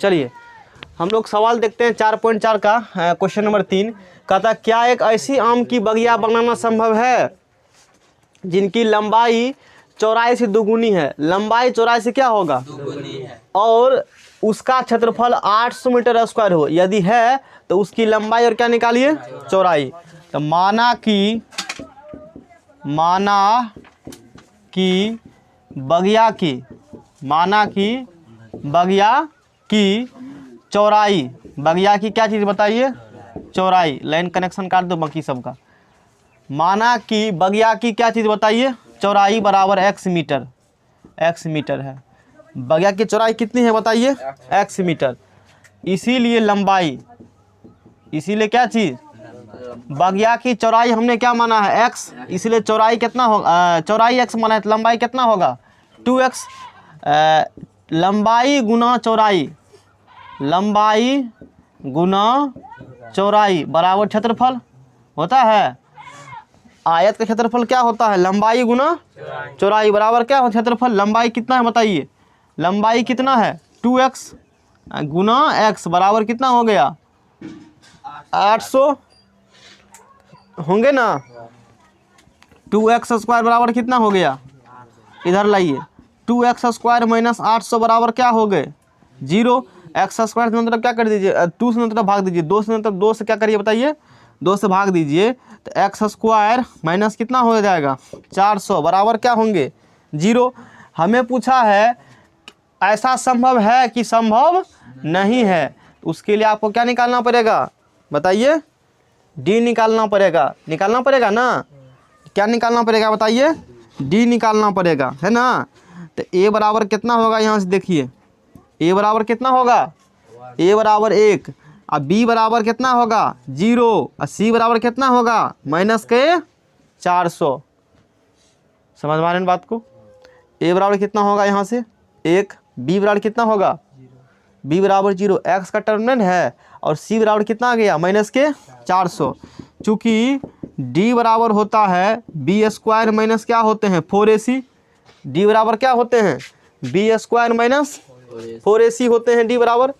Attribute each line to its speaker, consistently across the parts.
Speaker 1: चलिए हम लोग सवाल देखते हैं 4.4 का क्वेश्चन नंबर 3। कहता क्या एक ऐसी आम की बगिया बनाना संभव है जिनकी लंबाई चौड़ाई से दुगुनी है। लंबाई चौड़ाई से क्या होगा? दुगुनी है। और उसका क्षेत्रफल 800 मीटर स्क्वायर हो। यदि है तो उसकी लंबाई और क्या निकालिए? चौड़ाई। तो माना कि बगिया की चौड़ाई, बगिया की क्या चीज़ बताइए? चौड़ाई। लाइन कनेक्शन काट दो बाकी सबका। माना कि बगिया की क्या चीज़ बताइए? चौड़ाई बराबर x मीटर है। बगिया की चौड़ाई कितनी है बताइए? x metre. इसीलिए लंबाई, इसीलिए क्या चीज़? बगिया की चौड़ाई हमने क्या माना है? x। इसलिए चौड़ाई कितना होगा? चौड़ाई x माना है तो लंबाई कितना होगा? 2x। लंबाई गुना चौड़ाई बराबर क्षेत्रफल होता है। आयत का क्षेत्रफल क्या होता है? लंबाई गुना चौड़ाई बराबर क्या हो? क्षेत्रफल। लंबाई कितना है बताइए? लंबाई कितना है? 2x गुना x बराबर कितना हो गया? 800 होंगे ना। 2x स्क्वायर बराबर कितना हो गया? इधर लाइए। 2x स्क्वायर माइनस 800 बराबर क्या हो गए? 0। x स्क्वायर से मतलब क्या कर दीजिए? 2 से मतलब भाग दीजिए। 2 से मतलब 2 से क्या करिए बताइए? 2 से भाग दीजिए तो x स्क्वायर माइनस कितना हो जाएगा? 400 बराबर क्या होंगे? 0। हमें पूछा है ऐसा संभव है कि संभव नहीं है। उसके लिए आपको क्या निकालना पड़ेगा बताइए? d निकालना पड़ेगा ना। क्या निकालना पड़ेगा बताइए? d निकालना पड़ेगा, है ना। तो a बराबर कितना होगा? यहाँ से देखिए a बराबर कितना होगा? a बराबर 1 और b बराबर कितना होगा? 0 और c बराबर कितना होगा? माइनस के 400। समझ में आ रही बात को? a बराबर कितना होगा? यहाँ से 1, b बराबर कितना होगा? b बराबर 0। x का टर्मिनल है और c बराबर कितना आ गया? माइनस के 400। चूँकि d बराबर होता है b स्क्वायर माइनस क्या होते हैं? 4ac। d बराबर क्या होते हैं? b स्क्वायर माइनस 4ac होते हैं d बराबर।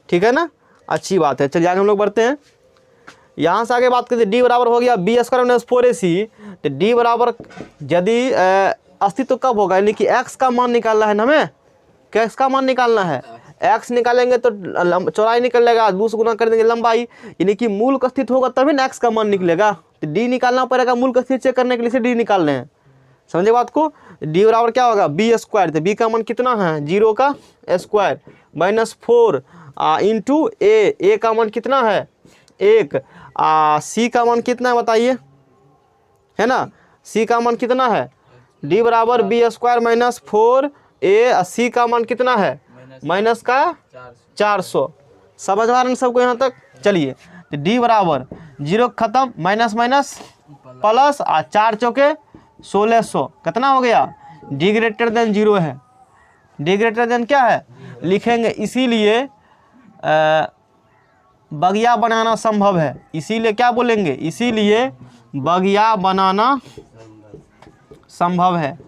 Speaker 1: ठीक है ना, अच्छी बात है। चलिए आगे हम लोग बढ़ते हैं। यहाँ से आगे बात करते हैं। d बराबर हो गया b स्क्वायर माइनस 4ac। तो d बराबर यदि अस्तित्व कब होगा? यानी कि x का मान निकालना है ना हमें। क्या x का मान निकालना है? x निकालेंगे तो चौड़ाई निकलेगा, 2 से गुना कर देंगे लंबाई, यानी कि मूल का अस्तित्व होगा तभी ना x का मान निकलेगा। तो d निकालना पड़ेगा मूल का अस्तित्व चेक करने के लिए, से d निकाल रहे हैं। समझे बात को? d बराबर क्या होगा? b square. तो b का मान कितना है? 0 का स्क्वायर माइनस 4 इंटू a का मान कितना है? 1। c का मान कितना है बताइए? है ना, c का मान कितना है? d बराबर b square minus 4a। c का मान कितना है? माइनस का 400। समझ आ रहे हैं सबको यहाँ तक? चलिए तो d बराबर 0 खत्म, माइनस माइनस प्लस 4 चौके 1600 कितना हो गया? d ग्रेटर देन 0 है। d ग्रेटर देन क्या है? लिखेंगे। इसीलिए बगिया बनाना संभव है। इसीलिए क्या बोलेंगे? इसीलिए बगिया बनाना संभव है।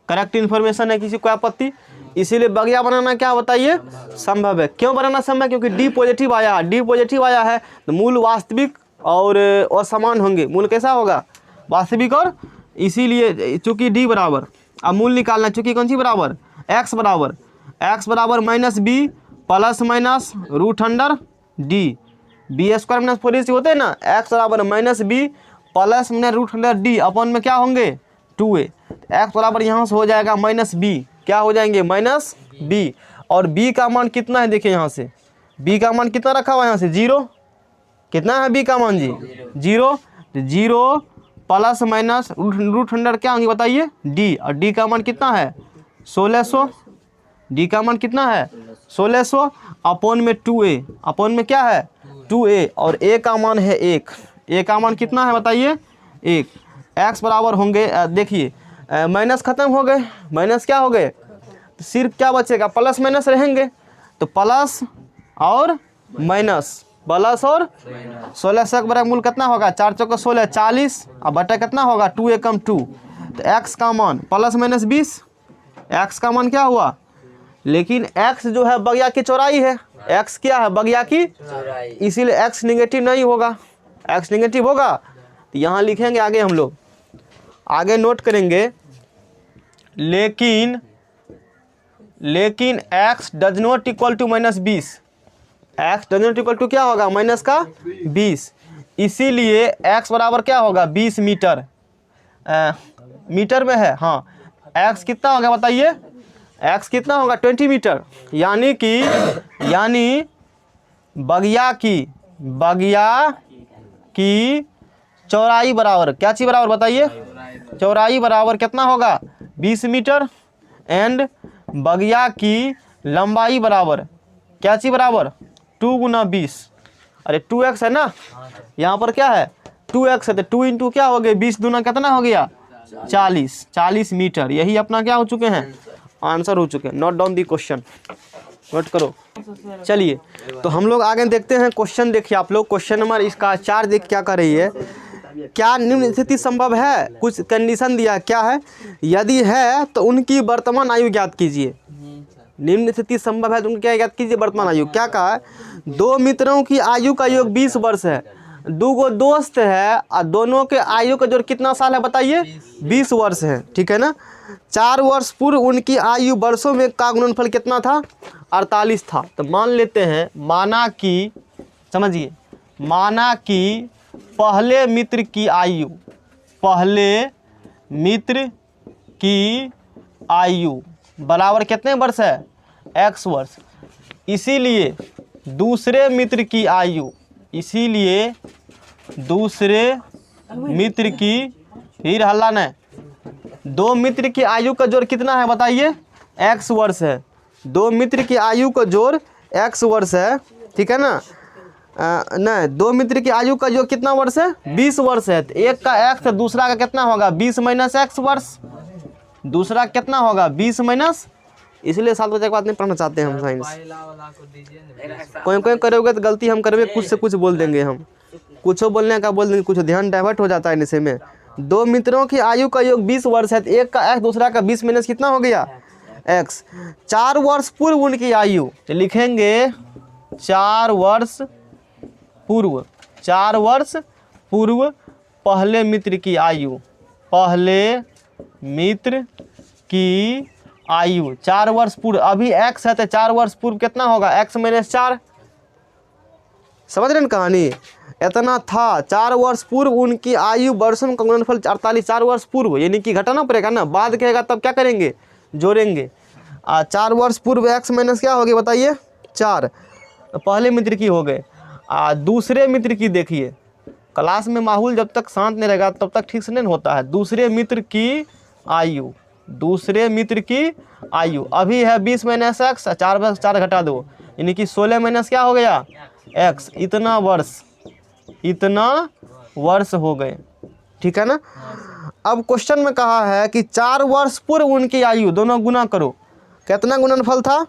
Speaker 1: करेक्ट इन्फॉर्मेशन है, किसी को आपत्ति? इसीलिए बगिया बनाना क्या बताइए? संभव है। क्यों बनाना संभव है? क्योंकि d पॉजिटिव आया। d पॉजिटिव आया है तो मूल वास्तविक और असमान होंगे। मूल कैसा होगा? वास्तविक और, इसीलिए चूंकि d बराबर, अब मूल निकालना, चूंकि कौन सी बराबर? x बराबर minus b plus minus root under d। b square minus 4ac होते हैं ना। x बराबर minus b plus minus root under d अपन में क्या होंगे? 2a। x बराबर यहाँ से हो जाएगा माइनस b। क्या हो जाएंगे? Minus b। और b का मान कितना है? देखिए यहाँ से b का मान कितना रखा हुआ है? यहाँ से 0। कितना है b का मान जी? 0। 0 प्लस माइनस रूट अंडर क्या होंगे बताइए? d। और d का मान कितना है? 1600। d का मान कितना है? 1600 अपॉन में 2a। अपॉन में क्या है? 2a। और a का मान है 1। a का मान कितना है बताइए? 1। x बराबर होंगे, देखिए माइनस खत्म हो गए, माइनस क्या हो गए? तो सिर्फ क्या बचेगा? प्लस माइनस रहेंगे। तो प्लस और माइनस, प्लस और 1600 का मूल कितना होगा? 4 चौका 16 40 और बटा कितना होगा? 2a कम 2। तो x का मान प्लस माइनस 20। x का मान क्या हुआ? लेकिन x जो है बगिया की चौड़ाई है, x क्या है बगिया की, इसीलिए x निगेटिव नहीं होगा। x निगेटिव होगा तो यहाँ लिखेंगे आगे, हम लोग आगे नोट करेंगे, लेकिन x does not equal to -20, x does not equal to क्या होगा माइनस का 20, इसीलिए x बराबर क्या होगा 20 मीटर, मीटर में है हाँ, x कितना होगा बताइए, x कितना होगा 20 मीटर, यानी बगिया की चौड़ाई बराबर क्या चीज बराबर बताइए, चौड़ाई बराबर कितना होगा 20 मीटर, एंड बगिया की लंबाई बराबर क्या चीज बराबर 2 गुना 20, अरे 2x है ना, यहाँ पर क्या है 2x है, तो 2 इंटू क्या हो गया 20 दूना कितना हो गया 40 मीटर। यही अपना क्या हो चुके हैं आंसर हो चुके हैं। Note down the question, note करो। चलिए तो हम लोग आगे देखते हैं क्वेश्चन। देखिए आप लोग क्वेश्चन नंबर इसका 4 देख क्या कर रही है, क्या निम्न स्थिति संभव है, कुछ कंडीशन दिया क्या है, यदि है तो उनकी वर्तमान आयु ज्ञात कीजिए। निम्न स्थिति संभव है तो उनकी क्या ज्ञात कीजिए वर्तमान आयु। क्या कहा है, 2 मित्रों की आयु का योग 20 वर्ष है, 2 गो दोस्त है और दोनों के आयु का जोड़ कितना साल है बताइए 20 वर्ष है, ठीक है ना। 4 वर्ष पूर्व उनकी आयु वर्षों में का गुणनफल कितना था 48 था। तो मान लेते हैं, माना कि समझिए, माना कि पहले मित्र की आयु बराबर कितने वर्ष है x वर्ष, इसीलिए दूसरे मित्र की फिर हल्ला न 2 मित्र की आयु का जोड़ कितना है बताइए x वर्ष है, 2 मित्र की आयु का जोड़ x वर्ष है, ठीक है ना। नहीं, 2 मित्र की आयु का जो कितना वर्ष है 20 वर्ष है, तो एक का x है दूसरा का कितना होगा 20 माइनस x वर्ष, दूसरा कितना होगा 20 माइनस, इसलिए 7 बजे के बाद नहीं पढ़ना चाहते हैं हम साइंस। कोई करोगे तो गलती हम करोगे, कुछ से कुछ बोल देंगे हम, कुछ बोलने का बोल देंगे, कुछ ध्यान डाइवर्ट हो जाता है इसे में। 2 मित्रों की आयु का योग 20 वर्ष है, तो एक का x दूसरा का 20 माइनस कितना हो गया x। 4 वर्ष पूर्व उनकी आयु, तो लिखेंगे 4 वर्ष पूर्व पहले मित्र की आयु 4 वर्ष पूर्व, अभी x है तो 4 वर्ष पूर्व कितना होगा x माइनस 4, समझ रहे हैं कहानी, इतना था। 4 वर्ष पूर्व उनकी आयु वर्षों का गुणनफल 48, 4 वर्ष पूर्व यानी कि घटाना पड़ेगा ना, बाद कहेगा तब क्या करेंगे जोड़ेंगे। 4 वर्ष पूर्व x माइनस क्या हो गया बताइए 4, पहले मित्र की हो गए। दूसरे मित्र की देखिए, क्लास में माहौल जब तक शांत नहीं रहेगा तब तक ठीक से नहीं होता है। दूसरे मित्र की आयु अभी है 20 माइनस x, 4 घटा दो यानी कि 16 माइनस क्या हो गया x, इतना वर्ष हो गए, ठीक है ना। अब क्वेश्चन में कहा है कि 4 वर्ष पूर्व उनकी आयु, दोनों गुना करो, कितना गुणनफल था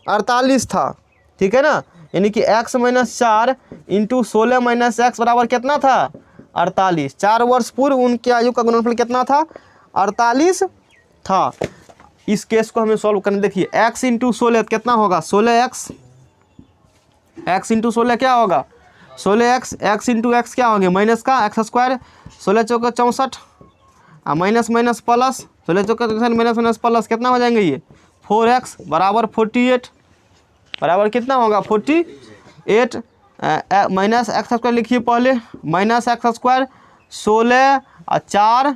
Speaker 1: 48 था, ठीक है ना, यानी कि x minus 4 into 16 minus x बराबर कितना था 48। 4 वर्ष पूर्व उनकी आयु का गुणनफल कितना था 48 था। इस केस को हमें सॉल्व करने, देखिए x इंटू 16 कितना होगा 16x, x इंटू 16 क्या होगा 16x, x इंटू x क्या होगा माइनस का x स्क्वायर, 16 चौका 64 माइनस माइनस प्लस, 16 चौका माइनस माइनस प्लस कितना हो जाएंगे ये 4x बराबर 48, बराबर कितना होगा 48 माइनस एक्स स्क्वायर लिखिए पहले, माइनस एक्स स्क्वायर 16 और 4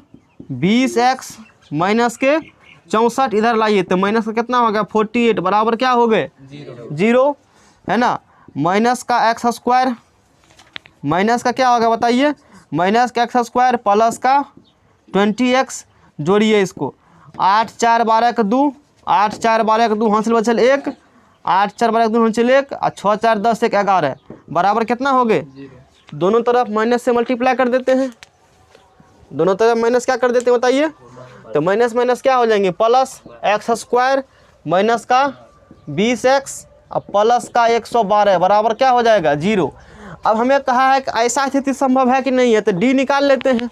Speaker 1: 20x माइनस के 64 इधर लाइए तो माइनस का कितना होगा 48 बराबर क्या हो गए 0 है ना। माइनस का एक्स स्क्वायर, माइनस का क्या होगा बताइए माइनस का एक्स स्क्वायर प्लस का 20x, जोड़िए इसको 8 4 12 का 2, 8 4 12 का 2 हासिल बचल 1, 8 4 12 का 2 हासिल 1 और 6 4 10 1 11 बराबर कितना हो गए, दोनों तरफ माइनस से मल्टीप्लाई कर देते हैं, दोनों तरफ माइनस क्या कर देते हैं बताइए, तो माइनस माइनस क्या हो जाएंगे प्लस एक्स स्क्वायर माइनस का 20x और प्लस का 112 बराबर क्या हो जाएगा 0। अब हमें कहा है कि ऐसा स्थिति संभव है कि नहीं है, तो डी निकाल लेते हैं,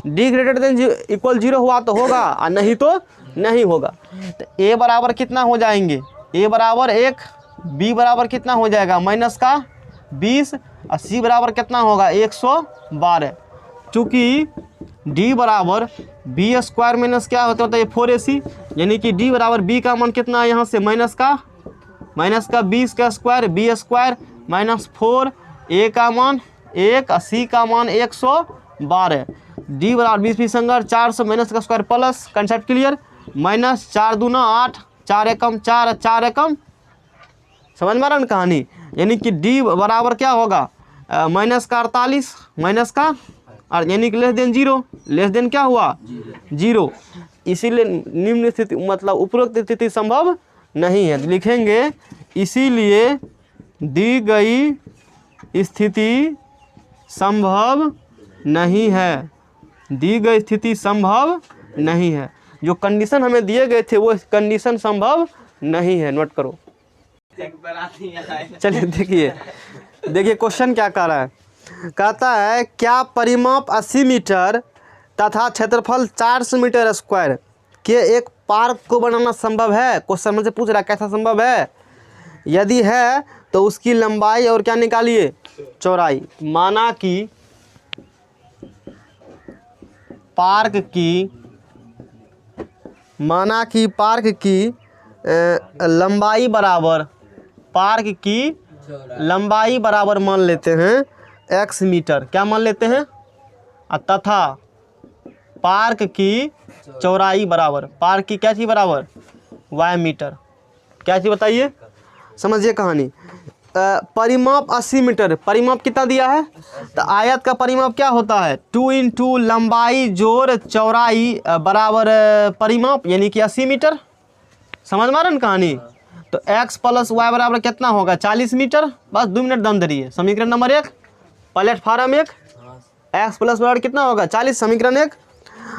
Speaker 1: डी ग्रेटर देन इक्वल 0 हुआ तो होगा और नहीं तो नहीं होगा। तो ए बराबर कितना हो जाएंगे ए बराबर 1, बी बराबर कितना हो जाएगा माइनस का 20 और सी बराबर कितना होगा 112। चूँकि डी बराबर बी स्क्वायर माइनस क्या होता है 4ac, यानी कि डी बराबर बी का मान कितना है यहाँ से माइनस का 20 का स्क्वायर बी स्क्वायर माइनस 4, ए का मान 1 और सी का मान 112। डी बराबर 20 संगर 400 माइनस का square plus, concept clear, minus 4 दूना 8, 4 एकम 4, 4 एकम, समझ में आ रहा ना कहानी। यानी कि डी बराबर क्या होगा माइनस का 48 माइनस का और यानी कि लेस देन 0, लेस देन क्या हुआ 0। इसीलिए निम्न स्थिति मतलब उपरोक्त स्थिति संभव नहीं है। तो लिखेंगे इसीलिए दी गई स्थिति संभव नहीं है, दी गई स्थिति संभव नहीं है। जो कंडीशन हमें दिए गए थे वो कंडीशन संभव नहीं है, नोट करो। चलिए देखिए क्वेश्चन क्या कह रहा है। कहता है क्या परिमाप 80 मीटर तथा क्षेत्रफल 400 मीटर स्क्वायर के एक पार्क को बनाना संभव है। क्वेश्चन मुझसे पूछ रहा है कैसा संभव है, यदि है तो उसकी लंबाई और क्या निकालिए चौड़ाई। माना कि पार्क की लंबाई बराबर मान लेते हैं x मीटर, क्या मान लेते हैं, तथा पार्क की चौड़ाई बराबर, पार्क की क्या चीज़ बराबर y मीटर। क्या चीज़ बताइए, समझिए कहानी। परिमाप 80 मीटर, परिमाप कितना दिया है, तो आयत का परिमाप क्या होता है 2 इंटू लंबाई जोड़ चौड़ाई बराबर परिमाप, यानी कि 80 मीटर। समझ में आ रहा है कहानी। तो x प्लस वाई बराबर कितना होगा 40 मीटर। बस 2 मिनट दम धरिए। समीकरण नंबर 1 प्लेटफार्म 1, x प्लस बराबर कितना होगा 40, समीकरण 1।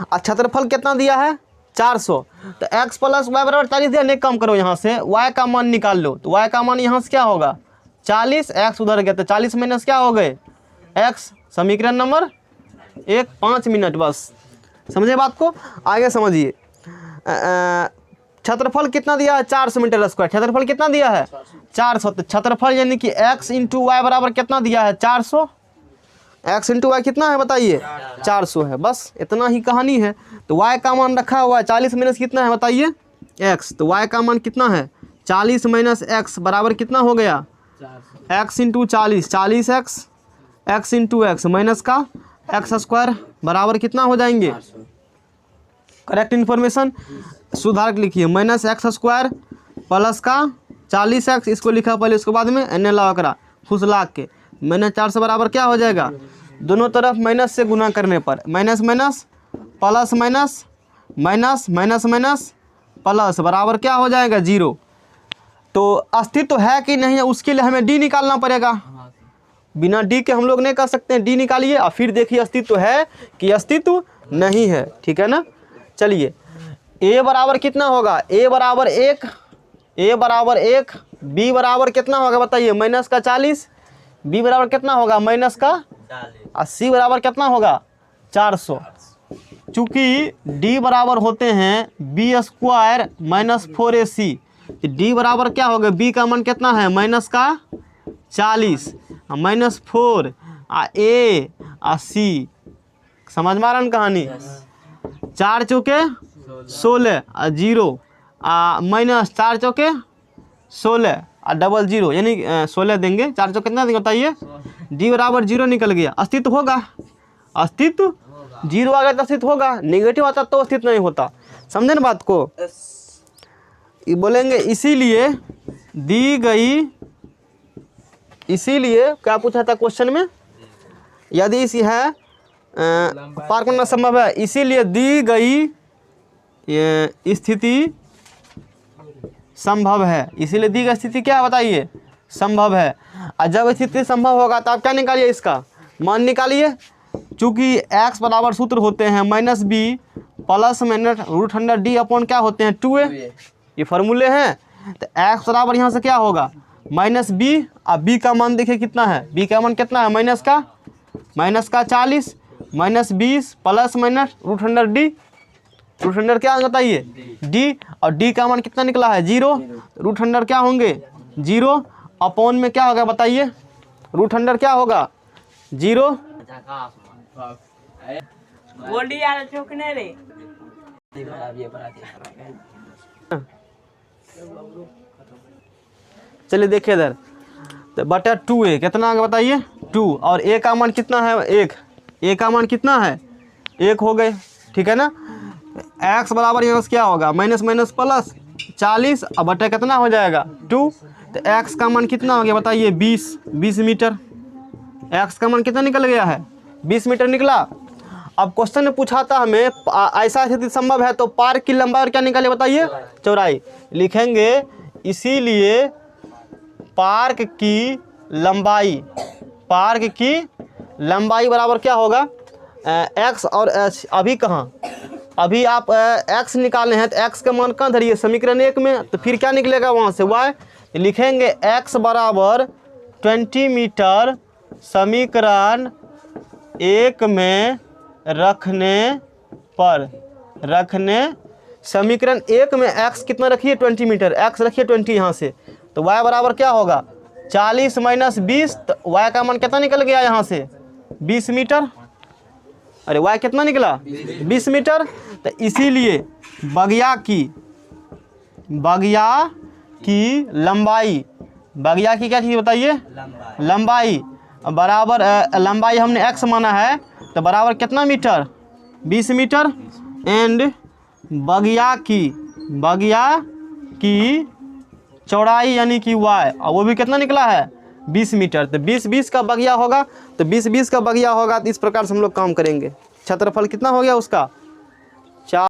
Speaker 1: और क्षेत्रफल कितना दिया है 400, तो x प्लस वाई बराबर 40 दिया, नहीं कम करो यहाँ से, y का मान निकाल लो। तो y का मान यहाँ से क्या होगा 40, x उधर गया तो 40 माइनस क्या हो गए x। समीकरण नंबर 1, 5 मिनट बस, समझे बात को, आगे समझिए। क्षेत्रफल कितना दिया है 400 मीटर स्क्वायर, क्षेत्रफल कितना दिया है 400, तो क्षेत्रफल यानी कि x इंटू वाई बराबर कितना दिया है 400, x इंटू वाई कितना है बताइए 400 है। बस इतना ही कहानी है। तो y का मान रखा हुआ है 40 माइनस कितना है बताइए x, तो y का मान कितना है 40 माइनस x बराबर कितना हो गया x into 40, 40x, x into x minus का x स्क्वायर बराबर कितना हो जाएंगे, करेक्ट इन्फॉर्मेशन सुधार के लिखिए, माइनस एक्स स्क्वायर प्लस का 40x, इसको लिखा पहले उसके बाद में एन लावा करा फुसला के, माइनस 400 बराबर क्या हो जाएगा, दोनों तरफ माइनस से गुना करने पर minus minus plus minus minus minus minus plus बराबर क्या हो जाएगा 0। तो अस्तित्व है कि नहीं है उसके लिए हमें डी निकालना पड़ेगा, बिना डी के हम लोग नहीं कर सकते हैं। डी निकालिए और फिर देखिए अस्तित्व है कि अस्तित्व नहीं है, ठीक है ना। चलिए a बराबर कितना होगा, a बराबर 1, b बराबर कितना होगा बताइए माइनस का 40, b बराबर कितना होगा माइनस का 40 और c बराबर कितना होगा 400। चूँकि d बराबर होते हैं b square minus 4ac, d बराबर क्या होगा, b का मान कितना है माइनस का 40 माइनस 4 a और c। समझ में आ रहा है कहानी। 4 चौके 16 और 0 माइनस 4 चौके 16 और डबल 0 यानी 16 देंगे, 4 चौके कितना देंगे बताइए, d बराबर 0 निकल गया। अस्तित्व होगा, अस्तित्व 0 आ गया तो अस्तित्व होगा, नेगेटिव आता तो अस्तित्व नहीं होता। समझे ना बात को। ये बोलेंगे इसीलिए दी गई, इसीलिए क्या पूछा था क्वेश्चन में, यदि इसी है पार्क करना संभव है, इसीलिए दी गई स्थिति संभव है, इसीलिए दी गई स्थिति क्या बताइए संभव है। और जब स्थिति संभव होगा तो आप क्या निकालिए, इसका मान निकालिए। चूँकि x बराबर सूत्र होते हैं minus b plus minus √100d upon क्या होते हैं 2a, ये फार्मूले हैं। तो x बराबर यहाँ से क्या होगा माइनस b और b का मान देखिए कितना है, b का मान कितना है माइनस का 40 minus 20 plus minus √100d, root under क्या बताइए डी, और डी का मान कितना निकला है 0, रूट अंडर क्या होंगे 0 अपॉन में क्या होगा बताइए, रूट अंडर क्या होगा 0। चलिए देखिए इधर, तो बटा 2a कितना होगा बताइए 2, और a का मान कितना है 1, a का मान कितना है 1 हो गए, ठीक है ना। x बराबर यहाँ से क्या होगा माइनस माइनस प्लस 40, और बटा कितना हो जाएगा 2, तो x का मान कितना हो गया बताइए 20 मीटर, x का मान कितना निकल गया है 20 मीटर निकला। अब क्वेश्चन में पूछा था हमें ऐसा स्थिति संभव है तो पार्क की लंबाई और क्या निकाले बताइए चौड़ाई, लिखेंगे इसीलिए पार्क की लंबाई बराबर क्या होगा x और h। अभी कहाँ, अभी आप x निकाले हैं तो x का मान कहाँ धरिए समीकरण 1 में, तो फिर क्या निकलेगा वहाँ से y, लिखेंगे x बराबर 20 मीटर समीकरण 1 में रखने समीकरण 1 में x कितना रखिए 20 मीटर, x रखिए 20 यहाँ से, तो y बराबर क्या होगा 40 माइनस 20, तो y का मान कितना निकल गया यहाँ से 20 मीटर, अरे y कितना निकला 20 मीटर। तो इसीलिए बगिया की लंबाई क्या चीज़ बताइए लंबाई बराबर लंबाई हमने x माना है तो बराबर कितना मीटर 20 मीटर, एंड बगिया की चौड़ाई यानी कि y, और वो भी कितना निकला है 20 मीटर। तो 20 का बगिया होगा, तो 20 का बगिया होगा, तो इस प्रकार से हम लोग काम करेंगे। क्षेत्रफल कितना हो गया उसका 4।